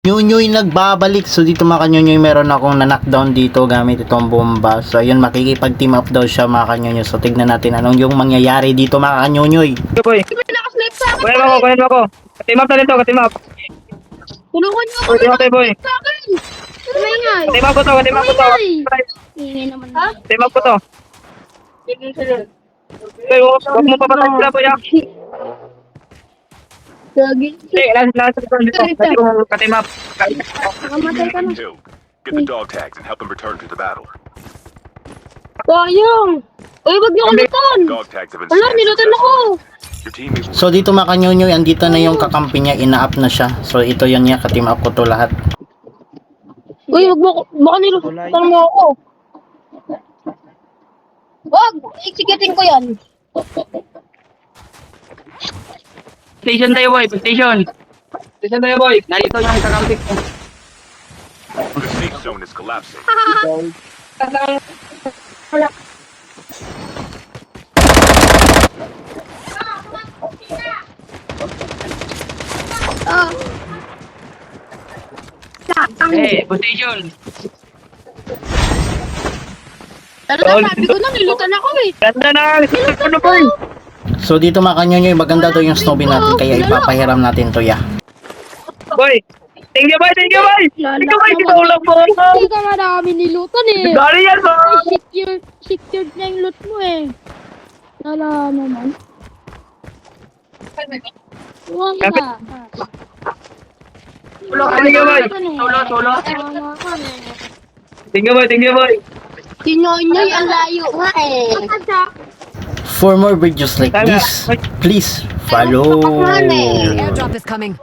Nyunyoy nagbabalik. So dito mga kanyunyoy, meron akong na-knockdown dito gamit itong bomba. So ayun, makikipag-team up daw siya mga kanyunyoy. So tignan natin anong yung mangyayari dito mga kanyunyoy. Boy, May nakasnipe sa akin. kunin mo ako. Ka-team up na rin to, ka-team up. Tulungan niyo ako. Boy, team up tayo, boy. Sa akin. Ingay. Ka-team up ko to, ka-team up ko to. Ingay naman. Ha? Team up ko to. Boy, huwag mo papatay sila, boy. Gagi. Last dito. Ka-team up. Nakamatay ka na. Killed. Get the dog tags and help them return to the battle. Sayang. Uy, wag niyo kalitan. Dog tags have been Wala, scanned nilutan ako. successfully. Your teammates will So dito mga kanyunyoy, andito na yung kakampi niya, ina-up na siya. So ito yun niya, ka-team up ko to lahat. Uy, wag mo, baka nilutan mo ako. Wag, executing ko yan. Station tayo, boy. Station. Station tayo, boy. Narito yung kakampi ko. The safe zone is collapsing. Ah. Position. Talaga, sabi ko na, nilutan ako eh. Ganda na. Ano, boy? So dito mga kanyunyoy, maganda daw yung snowbin natin, kaya ipapahiram natin to ya. Boy. Thank you, boy. Thank you, boy. Thank you, boy. Kita ulang po. Hindi ka nga namin nilutan eh. Gari yan, boy. Secured na yung loot mo eh. Wala naman. Huwag na. Thank you, boy. Solo. Thank you, boy. Thank you, boy. Sinyoy ang layo nga eh. For more videos like this, please follow. Airdrop is coming.